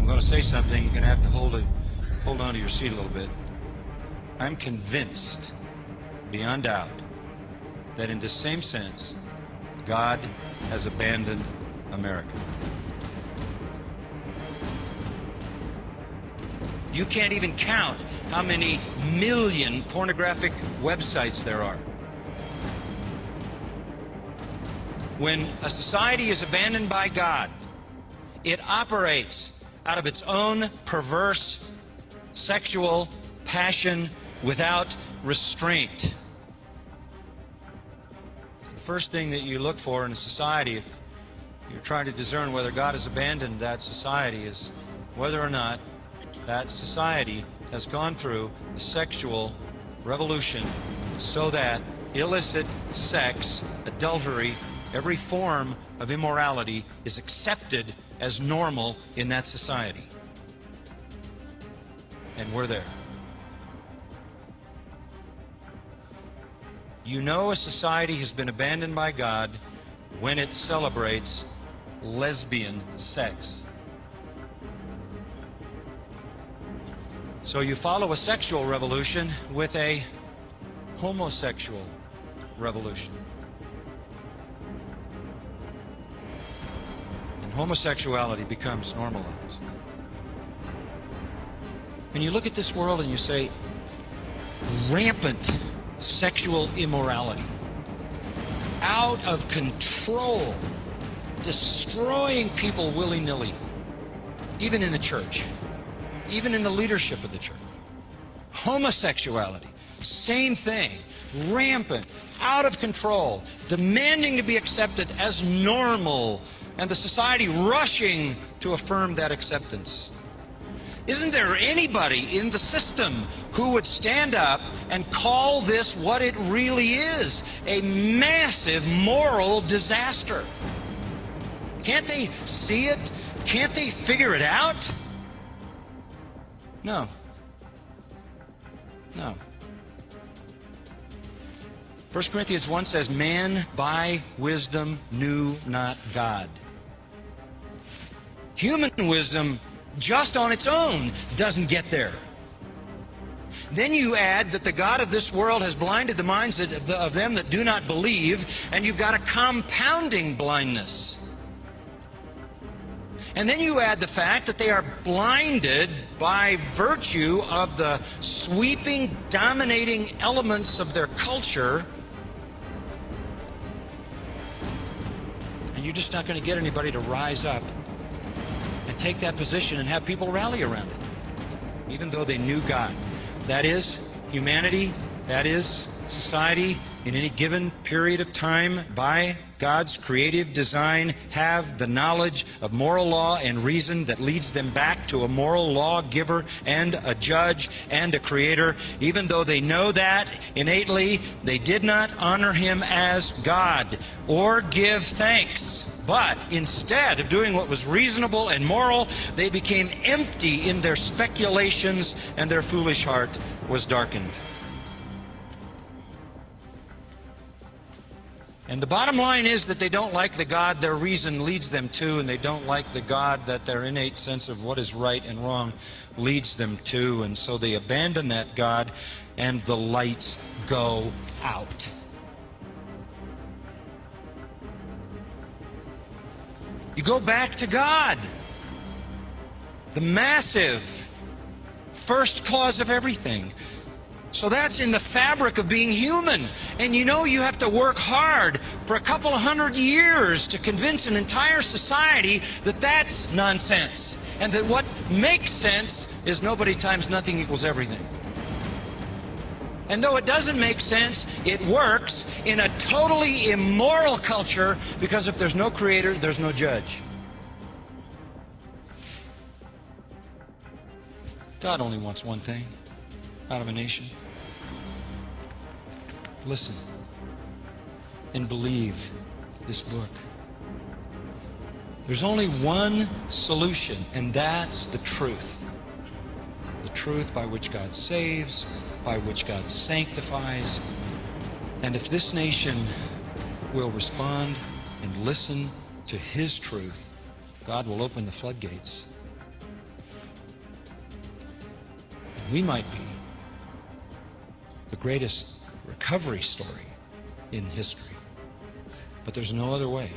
going to say something, you're going to have to hold on to your seat a little bit. I'm convinced, beyond doubt, that in the same sense, God has abandoned America. You can't even count how many million pornographic websites there are. When a society is abandoned by God, it operates out of its own perverse sexual passion without restraint. The first thing that you look for in a society, if you're trying to discern whether God has abandoned that society, is whether or not that society has gone through a sexual revolution so that illicit sex, adultery, every form of immorality is accepted as normal in that society. And we're there. You know a society has been abandoned by God when it celebrates lesbian sex. So you follow a sexual revolution with a homosexual revolution. And homosexuality becomes normalized. And you look at this world and you say, rampant sexual immorality, out of control, destroying people willy-nilly, even in the church, even in the leadership of the church. Homosexuality, same thing, rampant, out of control, demanding to be accepted as normal, and the society rushing to affirm that acceptance. Isn't there anybody in the system who would stand up and call this what it really is? A massive moral disaster. Can't they see it? Can't they figure it out? No. No. 1 Corinthians 1 says, man by wisdom knew not God. Human wisdom just on its own doesn't get there. Then you add that the God of this world has blinded the minds of them that do not believe, and you've got a compounding blindness. And then you add the fact that they are blinded by virtue of the sweeping, dominating elements of their culture, and you're just not going to get anybody to rise up and take that position and have people rally around it, even though they knew God. That is humanity, that is society in any given period of time by God's creative design have the knowledge of moral law and reason that leads them back to a moral lawgiver and a judge and a creator. Even though they know that innately, they did not honor him as God or give thanks. But instead of doing what was reasonable and moral, they became empty in their speculations, and their foolish heart was darkened. And the bottom line is that they don't like the God their reason leads them to, and they don't like the God that their innate sense of what is right and wrong leads them to. And so they abandon that God, and the lights go out. You go back to God, the massive first cause of everything. So that's in the fabric of being human. And you know you have to work hard for a couple of 100 years to convince an entire society that that's nonsense, and that what makes sense is nobody times nothing equals everything. And though it doesn't make sense, it works in a totally immoral culture, because if there's no creator, there's no judge. God only wants one thing out of a nation. Listen and believe this book. There's only one solution, and that's the truth. The truth by which God saves, by which God sanctifies. And if this nation will respond and listen to his truth, God will open the floodgates. we might be the greatest recovery story in history. But there's no other way.